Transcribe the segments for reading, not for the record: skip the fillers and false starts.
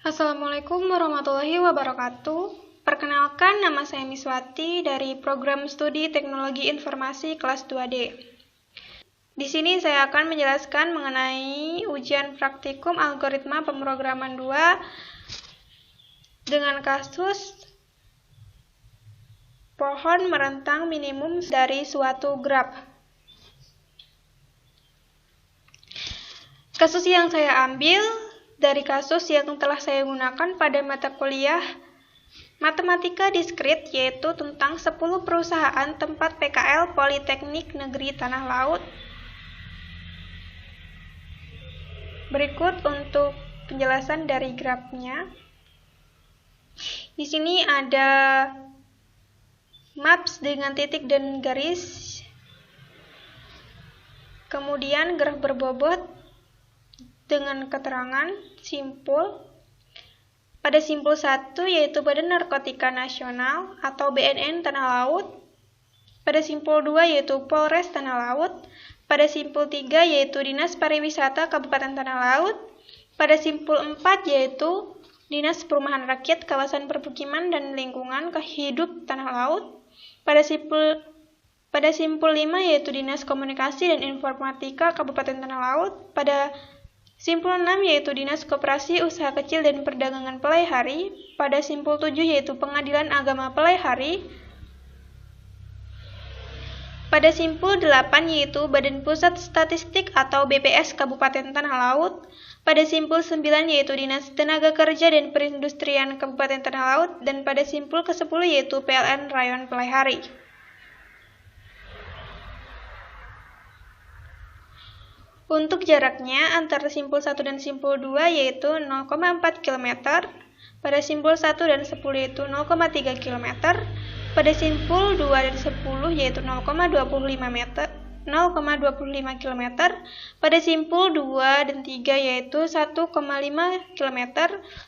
Assalamualaikum warahmatullahi wabarakatuh. Perkenalkan, nama saya Miswati dari Program Studi Teknologi Informasi kelas 2D. Di sini saya akan menjelaskan mengenai ujian praktikum algoritma pemrograman 2 dengan kasus pohon merentang minimum dari suatu graf. Kasus yang saya ambil dari kasus yang telah saya gunakan pada mata kuliah Matematika Diskrit, yaitu tentang 10 perusahaan tempat PKL Politeknik Negeri Tanah Laut. Berikut untuk penjelasan dari grafnya. Di sini ada maps dengan titik dan garis. Kemudian graf berbobot dengan keterangan simpul. Pada simpul 1 yaitu Badan Narkotika Nasional atau BNN Tanah Laut. Pada simpul 2 yaitu Polres Tanah Laut. Pada simpul 3 yaitu Dinas Pariwisata Kabupaten Tanah Laut. Pada simpul 4 yaitu Dinas Perumahan Rakyat Kawasan Permukiman dan Lingkungan Hidup Tanah Laut. Pada simpul 5 yaitu Dinas Komunikasi dan Informatika Kabupaten Tanah Laut. Pada simpul 6 yaitu Dinas Koperasi Usaha Kecil dan Perdagangan Pelaihari. Pada simpul 7 yaitu Pengadilan Agama Pelaihari. Pada simpul 8 yaitu Badan Pusat Statistik atau BPS Kabupaten Tanah Laut. Pada simpul 9 yaitu Dinas Tenaga Kerja dan Perindustrian Kabupaten Tanah Laut. Dan pada simpul ke-10 yaitu PLN Rayon Pelaihari. Untuk jaraknya antara simpul 1 dan simpul 2 yaitu 0,4 km, pada simpul 1 dan 10 yaitu 0,3 km, pada simpul 2 dan 10 yaitu 0,25 km, pada simpul 2 dan 3 yaitu 1,5 km,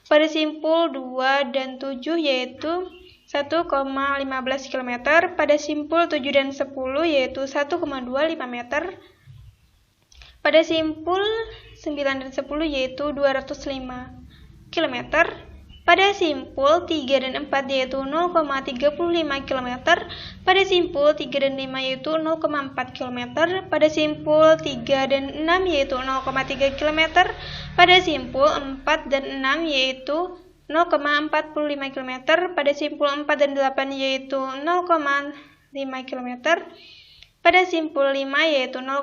pada simpul 2 dan 7 yaitu 1,15 km, pada simpul 7 dan 10 yaitu 1,25 meter, pada simpul 9 dan 10 yaitu 205 km. Pada simpul 3 dan 4 yaitu 0,35 km. Pada simpul 3 dan 5 yaitu 0,4 km. Pada simpul 3 dan 6 yaitu 0,3 km. Pada simpul 4 dan 6 yaitu 0,45 km. Pada simpul 4 dan 8 yaitu 0,5 km. Pada simpul 5 yaitu 0,2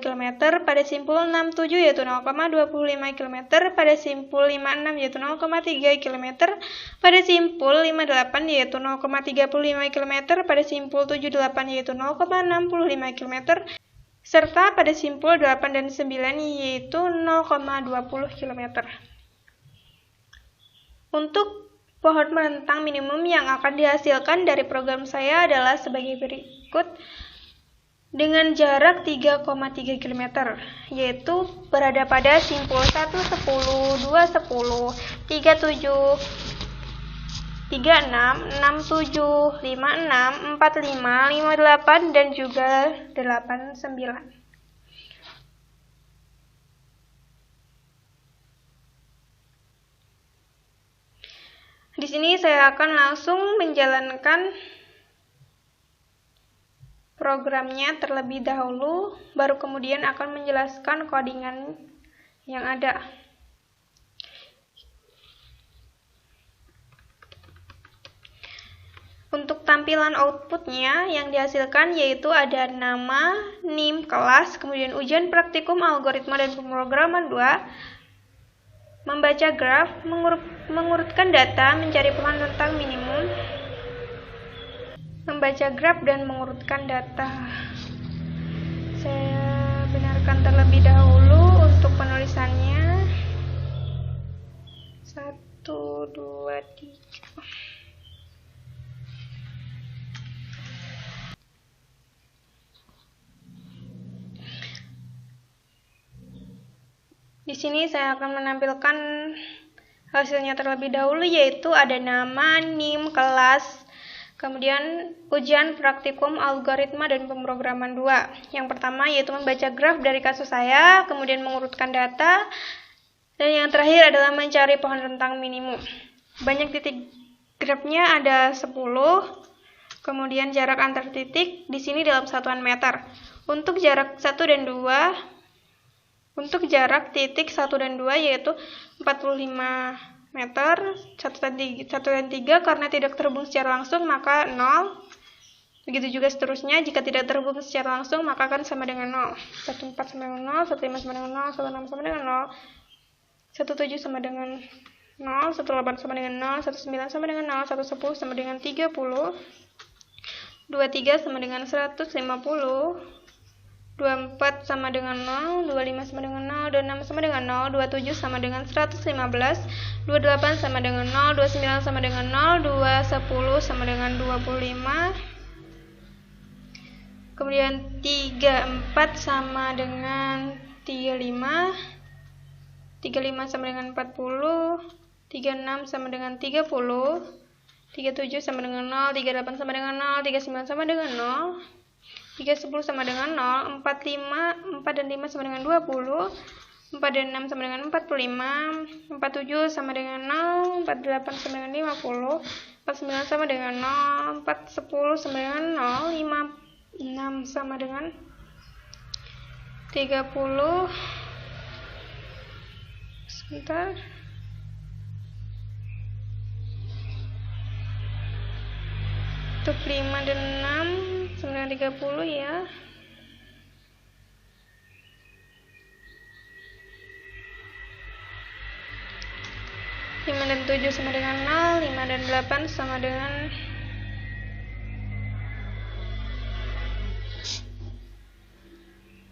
km, pada simpul 6-7 yaitu 0,25 km, pada simpul 5-6 yaitu 0,3 km, pada simpul 5-8 yaitu 0,35 km, pada simpul 7-8 yaitu 0,65 km, serta pada simpul 8 dan 9 yaitu 0,20 km. Untuk pohon merentang minimum yang akan dihasilkan dari program saya adalah sebagai berikut. Dengan jarak 3,3 km, yaitu berada pada simpul 1, 10, 2, 10, 3, 7, 3, 6, 6, 7, 5, 6, 4, 5, 5, 8, dan juga 8, 9. Di sini saya akan langsung menjalankan programnya terlebih dahulu, baru kemudian akan menjelaskan codingan yang ada. Untuk tampilan outputnya yang dihasilkan yaitu ada nama, NIM kelas, kemudian ujian praktikum algoritma dan pemrograman 2, membaca graf, mengurutkan data, mencari pohon rentang minimum, membaca graf dan mengurutkan data. Saya benarkan terlebih dahulu untuk penulisannya. 1, 2, 3. Di sini saya akan menampilkan hasilnya terlebih dahulu, yaitu ada nama, NIM kelas, kemudian ujian praktikum algoritma dan pemrograman 2. Yang pertama yaitu membaca graf dari kasus saya, kemudian mengurutkan data, dan yang terakhir adalah mencari pohon rentang minimum. Banyak titik grafnya ada 10. Kemudian jarak antar titik di sini dalam satuan meter. Untuk jarak 1 dan 2, untuk jarak titik 1 dan 2 yaitu 45 meter, 1 dan 3 karena tidak terhubung secara langsung maka 0. Begitu juga seterusnya, jika tidak terhubung secara langsung maka akan sama dengan 0. 14 sama dengan 0, 15 sama dengan 0, 16 sama dengan 0, 17 sama dengan 0, 18 sama dengan 0, 19 sama dengan 0, 10 sama dengan 30, 23 sama dengan 150, 24 sama dengan 0, 25 sama dengan 0, 26 sama dengan 0, 27 sama dengan 115, 28 sama dengan 0, 29 sama dengan 0, 20 sama dengan 25, kemudian 34 sama dengan 35, 35 sama dengan 40, 36 sama dengan 30, 37 sama dengan 0, 38 sama dengan 0, 39 sama dengan 0, 30 sama dengan 0, 4 dan 5 sama dengan 20, 4 dan 6 sama dengan 45, 47 sama dengan 0, 48 sama dengan 50, 49 sama dengan 0, 10 sama dengan 0, 6 sama dengan 30, sebentar, untuk 5 dan 6 sama dengan 30 ya. Lima dan 7 sama dengan 0, 5 dan 8 sama dengan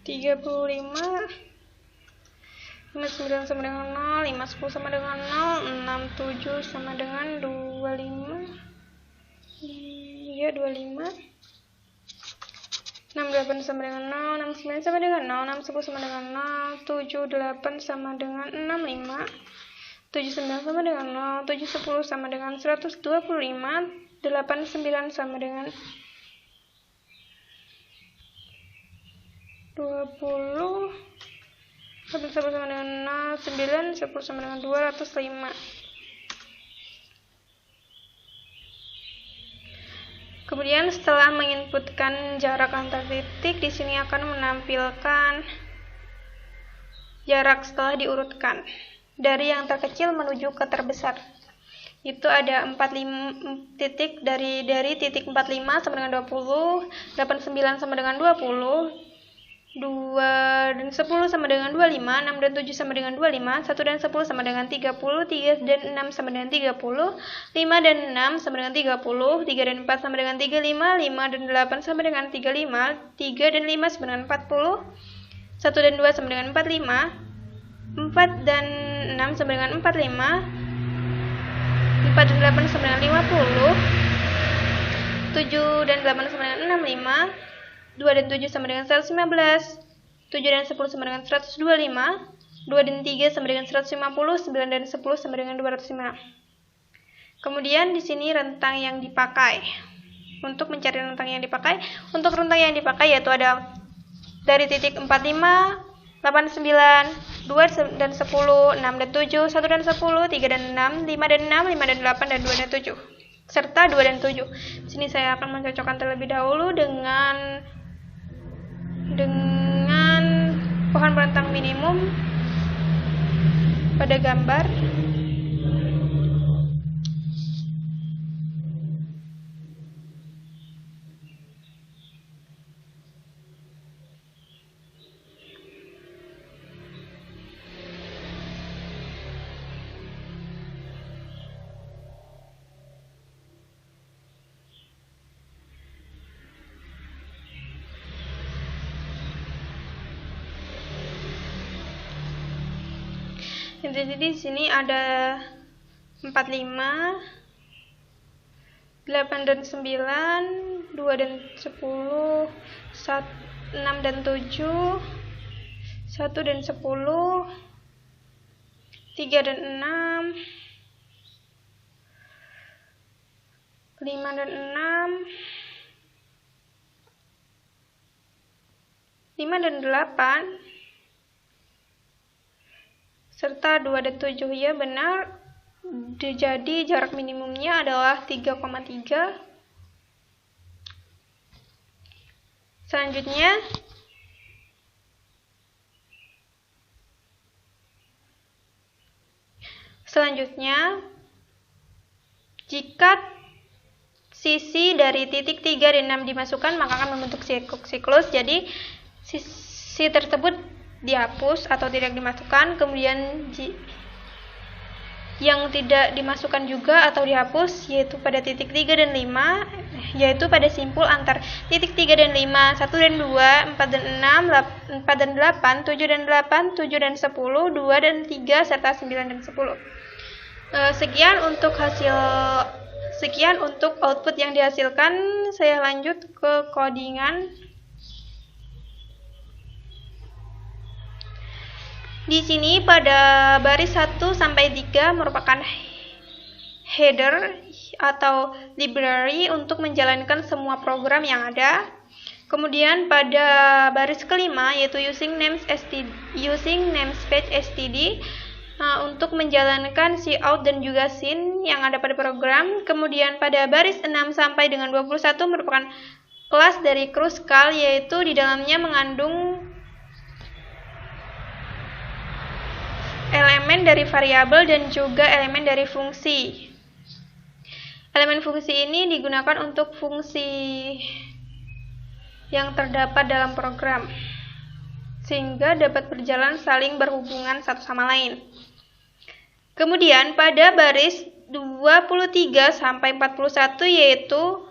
35, 59 sama dengan 0, 5, 10 sama dengan 0, 6, 7 sama dengan 25, ya 25, 6, 8 sama dengan 0, 6, 9 sama dengan 0, 6, 10 sama dengan 0, 7, 8 sama dengan 6, 5, 7, 9 sama dengan 0, 7, 10 sama dengan 125, 8, 9 sama dengan 20, 11 sama dengan 0, 9, 10 sama dengan 205. Kemudian setelah menginputkan jarak antar titik, di sini akan menampilkan jarak setelah diurutkan dari yang terkecil menuju ke terbesar. Itu ada 45 titik dari titik 45 sama dengan 20, 89 sama dengan 20, 2 dan 10 sama dengan 25, 6 dan 7 sama dengan 25, 1 dan 10 sama dengan 30, 3 dan 6 sama dengan 30, 5 dan 6 sama dengan 30, 3 dan 4 sama dengan 35, 5 dan 8 sama dengan 35, 3 dan 5 sama dengan 40, 1 dan 2 sama dengan 45, 4 dan 6 sama dengan 45, 4 dan 8 sama dengan 50, 7 dan 8 sama dengan 65, 2 dan 7 sama dengan 115, 7 dan 10 sama dengan 125, 2 dan 3 sama dengan 150, 9 dan 10 sama dengan 205. Kemudian di sini rentang yang dipakai. Untuk mencari rentang yang dipakai, untuk rentang yang dipakai yaitu ada dari titik 45, 89, 2 dan 10, 6 dan 7, 1 dan 10, 3 dan 6, 5 dan 6, 5 dan 8, dan 2 dan 7. Serta 2 dan 7. Di sini saya akan mencocokkan terlebih dahulu dengan pohon rentang minimum pada gambar. Jadi di sini ada 45, 8 dan 9, 2 dan 10, 6 dan 7, 1 dan 10, 3 dan 6, 5 dan 6, 5 dan 8, serta 2 dan 7. Ya, benar. Jadi jarak minimumnya adalah 3,3. Selanjutnya, jika sisi dari titik 3 dan 6 dimasukkan, maka akan membentuk siklus. Jadi, sisi tersebut dihapus atau tidak dimasukkan. Kemudian, yang tidak dimasukkan juga atau dihapus, yaitu pada titik 3 dan 5, yaitu pada simpul antar titik 3 dan 5, 1 dan 2, 4 dan 6, 4 dan 8, 7 dan 8, 7 dan 10, 2 dan 3, serta 9 dan 10. Sekian untuk output yang dihasilkan. Saya lanjut ke codingan. Di sini pada baris 1 sampai 3 merupakan header atau library untuk menjalankan semua program yang ada. Kemudian pada baris kelima, yaitu using namespace std untuk menjalankan cout dan juga scene yang ada pada program. Kemudian pada baris 6 sampai dengan 21 merupakan kelas dari Kruskal, yaitu di dalamnya mengandung elemen dari variabel dan juga elemen dari fungsi. Elemen fungsi ini digunakan untuk fungsi yang terdapat dalam program, sehingga dapat berjalan saling berhubungan satu sama lain. Kemudian pada baris 23 sampai 41 yaitu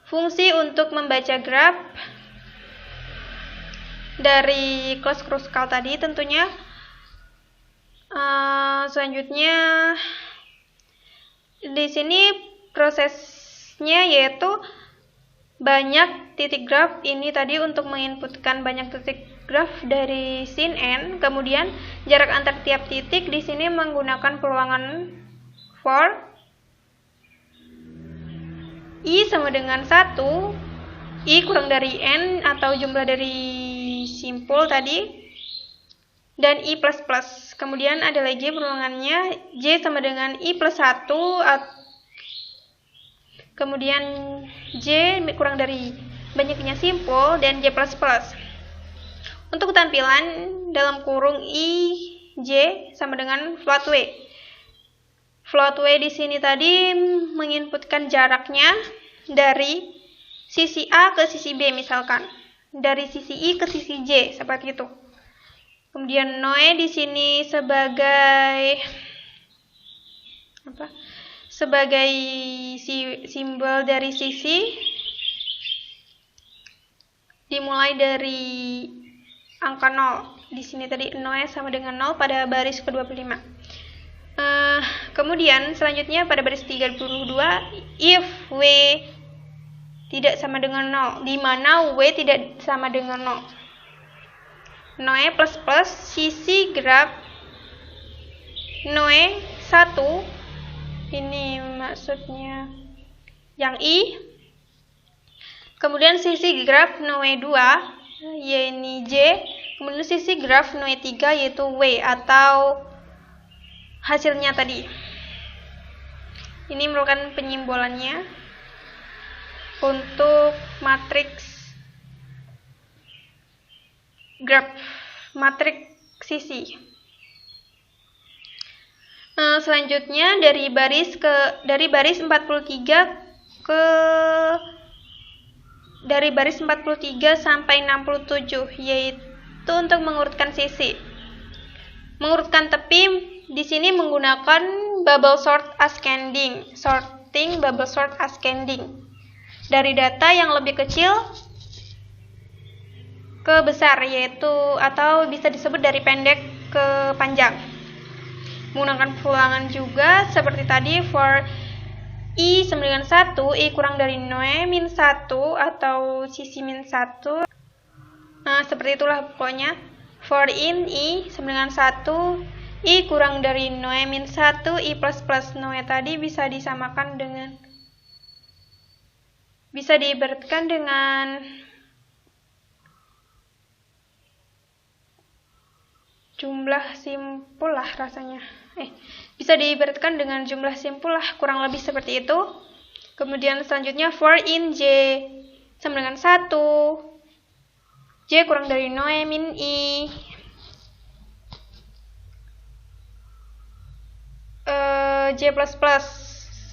fungsi untuk membaca graf dari kelas Kruskal tadi tentunya. Selanjutnya di sini prosesnya yaitu banyak titik graf ini tadi untuk menginputkan banyak titik graf dari scene n. Kemudian jarak antar tiap titik di sini menggunakan peluangan for i sama dengan 1, i kurang dari n atau jumlah dari simpul tadi, dan i plus plus. Kemudian ada lagi peluangannya j sama dengan i plus 1, kemudian j kurang dari banyaknya simpul, dan j plus plus. Untuk tampilan dalam kurung i j sama dengan float w. Float w di sini tadi menginputkan jaraknya dari sisi A ke sisi B, misalkan dari sisi I ke sisi J, seperti itu. Kemudian Noe di sini sebagai simbol dari sisi, dimulai dari angka 0. Di sini tadi Noe sama dengan 0 pada baris ke-25. Kemudian selanjutnya pada baris 32, if W tidak sama dengan 0, di mana W tidak sama dengan 0. Noe plus plus sisi graf Noe 1, ini maksudnya yang I. Kemudian sisi graf Noe 2, yaitu J. Kemudian sisi graf Noe 3, yaitu W atau hasilnya tadi. Ini merupakan penyimbolannya untuk matriks graf, matriks sisi. Selanjutnya dari baris 43 sampai 67, yaitu untuk mengurutkan sisi. Mengurutkan tepi di sini menggunakan bubble sort ascending, sorting bubble sort ascending. Dari data yang lebih kecil ke besar, yaitu atau bisa disebut dari pendek ke panjang. Menggunakan peluangan juga seperti tadi for i sama dengan 1, i kurang dari Noe min 1 atau sisi min 1. Seperti itulah pokoknya. For in i sama dengan 1, i kurang dari Noe min 1, i plus plus Noe tadi bisa disamakan dengan, bisa diibaratkan dengan jumlah simpul lah rasanya. Bisa diibaratkan dengan jumlah simpul lah, kurang lebih seperti itu. Kemudian selanjutnya for in J sama dengan 1. J kurang dari Noe min I. J plus plus.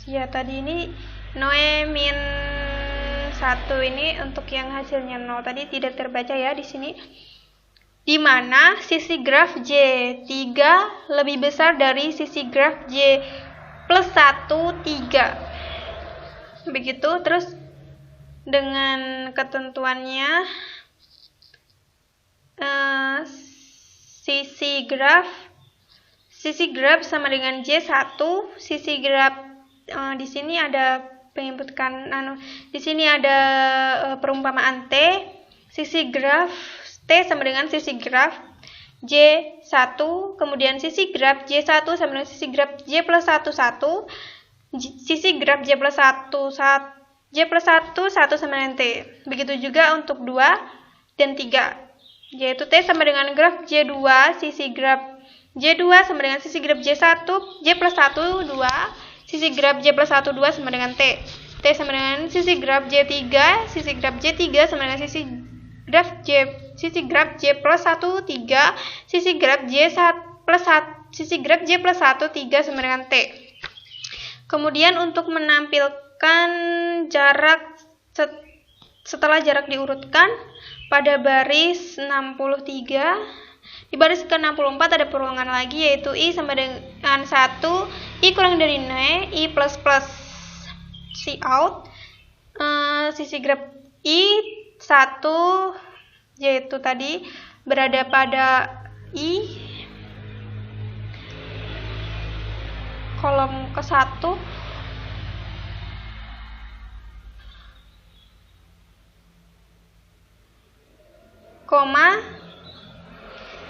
Ya tadi ini Noe min 1 ini untuk yang hasilnya 0 tadi tidak terbaca ya di sini. Di mana sisi graf J3 lebih besar dari sisi graf J plus 1, 3. Begitu, terus dengan ketentuannya sisi graf sama dengan J1, sisi graf di sini ada penginputkan di sini ada perumpamaan T, sisi graf T sama dengan sisi graf J1, kemudian sisi graf J1 sama dengan sisi graf J plus 1, 1, sisi graf J plus 1, 1 sama dengan T. Begitu juga untuk 2 dan 3, yaitu T sama dengan graf J2, sisi graf J2 sama dengan sisi graf J1, J plus 1, 2, sisi graf J plus 1, 2 sama dengan T. T sama dengan sisi graf J3, sisi graf J3 sama dengan sisi graf J plus 1, 3, sisi graf J1 plus 1, sisi graf J plus 1, 3 sama dengan T. Kemudian untuk menampilkan jarak setelah jarak diurutkan pada baris 63, di baris ke-64 ada perulangan lagi, yaitu I sama dengan 1, I kurang dari N, I plus plus. See out, sisi graf I1 yaitu tadi berada pada I kolom ke-1, koma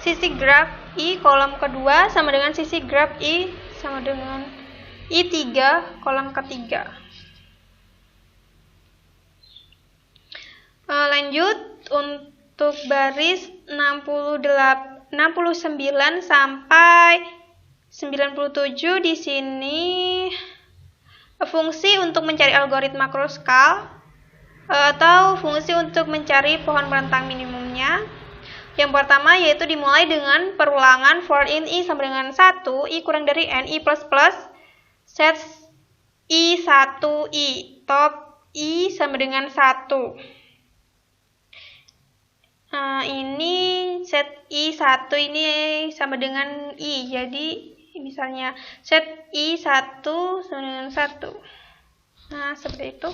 sisi graf I kolom kedua sama dengan sisi graf I sama dengan I3 kolom ketiga. Lanjut untuk baris 69 sampai 97 di sini fungsi untuk mencari algoritma Kruskal atau fungsi untuk mencari pohon rentang minimumnya. Yang pertama yaitu dimulai dengan perulangan for in I sama dengan 1, I kurang dari N, I plus plus, set I1, I, top I sama dengan 1. Ini set I1 ini sama dengan I, jadi misalnya set I1 sama dengan 1. Nah, seperti itu.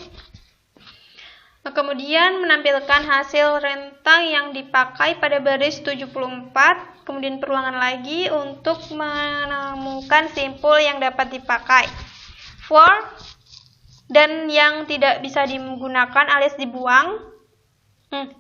Kemudian menampilkan hasil rentang yang dipakai pada baris 74, kemudian perulangan lagi untuk menemukan simpul yang dapat dipakai. For dan yang tidak bisa digunakan alias dibuang,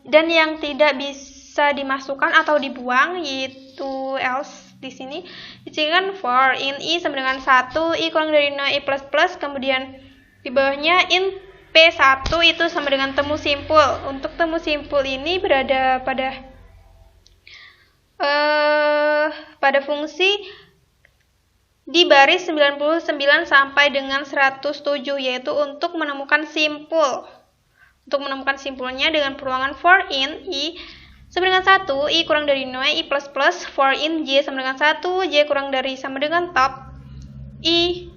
dan yang tidak bisa dimasukkan atau dibuang, yaitu else di sini. Kan for in I sama dengan 1, I kurang dari 0, I plus plus, kemudian di bawahnya in P1 itu sama dengan temu simpul. Untuk temu simpul ini berada pada fungsi di baris 99 sampai dengan 107, yaitu untuk menemukan simpul. Untuk menemukan simpulnya dengan perulangan for in I sama dengan 1, I kurang dari 0, I plus plus, for in J sama dengan 1, J kurang dari sama dengan top, I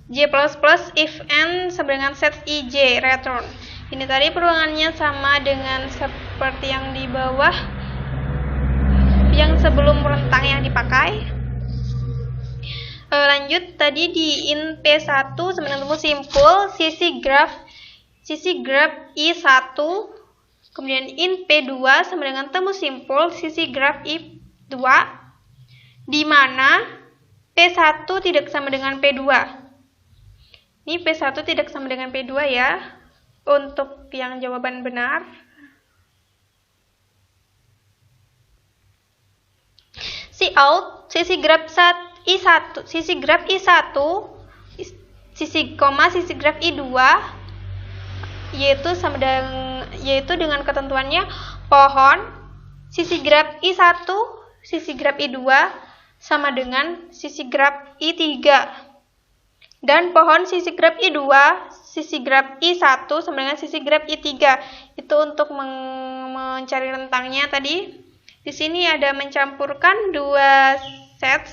J plus plus, if N sama dengan set IJ, return. Ini tadi perulangannya sama dengan seperti yang di bawah, yang sebelum rentang yang dipakai. Lanjut, tadi di in P1 sama dengan temu simpul, sisi graf I1, kemudian in P2 sama dengan temu simpul sisi graf I2, di mana P1 tidak sama dengan P2. Ini P1 tidak sama dengan P2 ya, untuk yang jawaban benar. See out, sisi graf I1, sisi graf I1, sisi graf I2, yaitu dengan ketentuannya pohon sisi graf I1 sisi graf I2 sama dengan sisi graf I3. Dan pohon sisi graf I2, sisi graf I1 sama dengan sisi graf I3. Itu untuk mencari rentangnya tadi. Di sini ada mencampurkan dua set,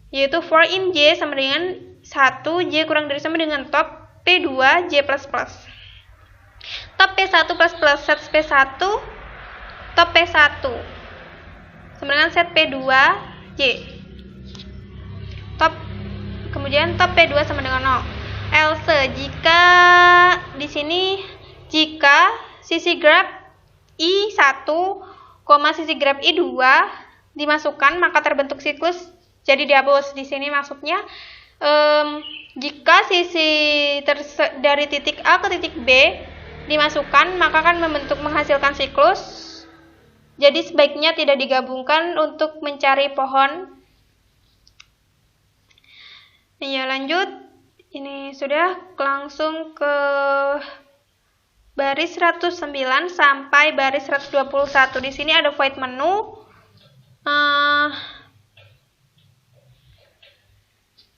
yaitu for in J sama dengan 1, J kurang dari sama dengan top P2 J++. Top P1 plus set P1, top P1 sama dengan set P2 J. Kemudian top P2 sama dengan 0. Else jika di sini sisi graf I1, sisi graf I2 dimasukkan, maka terbentuk siklus. Jadi dihapus di sini maksudnya jika sisi dari titik A ke titik B dimasukkan, maka akan menghasilkan siklus. Jadi sebaiknya tidak digabungkan untuk mencari pohon. Ya, lanjut. Ini sudah langsung ke baris 109 sampai baris 121. Di sini ada void menu.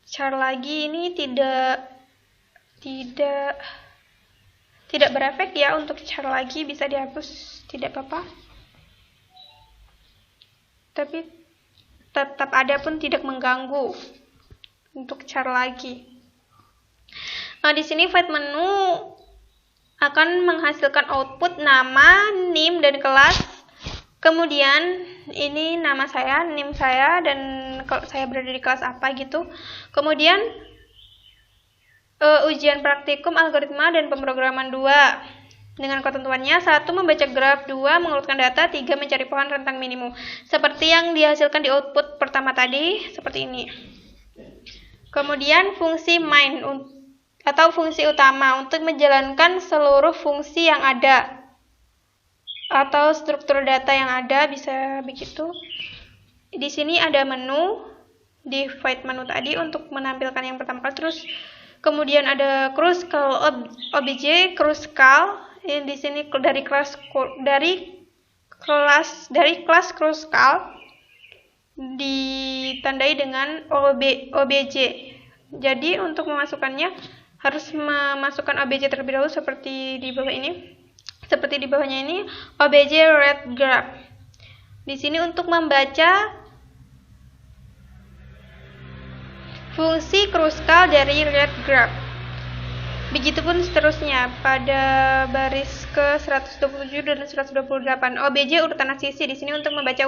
Char lagi ini tidak berefek ya. Untuk char lagi bisa dihapus, tidak apa-apa. Tapi tetap ada pun tidak mengganggu untuk char lagi. Nah, di sini void menu akan menghasilkan output nama, NIM, dan kelas. Kemudian ini nama saya, NIM saya, dan kalau saya berada di kelas apa gitu. Kemudian ujian praktikum algoritma dan pemrograman 2. Dengan ketentuannya: 1. Membaca graf, 2. Mengurutkan data, 3. Mencari pohon rentang minimum. Seperti yang dihasilkan di output pertama tadi, seperti ini. Kemudian fungsi main atau fungsi utama untuk menjalankan seluruh fungsi yang ada atau struktur data yang ada, bisa begitu. Di sini ada menu di void menu tadi untuk menampilkan yang pertama kali. Terus kemudian ada Kruskal object Kruskal. Di sini dari kelas Kruskal ditandai dengan obj. Jadi untuk memasukkannya harus memasukkan obj terlebih dahulu seperti di bawah ini. Seperti di bawahnya ini, obj red graph. Di sini untuk membaca fungsi Kruskal dari red graph. Begitupun seterusnya pada baris ke 127 dan 128. OBJ urutan sisi di sini untuk membaca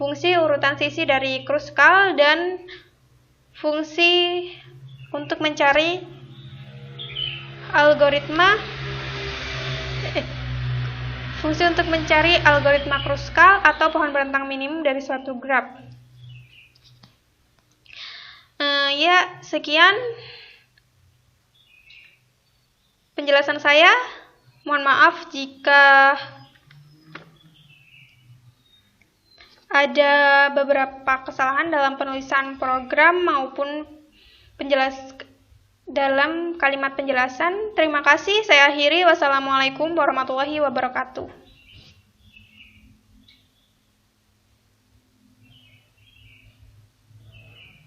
fungsi urutan sisi dari Kruskal dan fungsi untuk mencari algoritma Kruskal atau pohon berentang minimum dari suatu graf. Ya, sekian penjelasan saya. Mohon maaf jika ada beberapa kesalahan dalam penulisan program maupun dalam kalimat penjelasan. Terima kasih. Saya akhiri. Wassalamualaikum warahmatullahi wabarakatuh.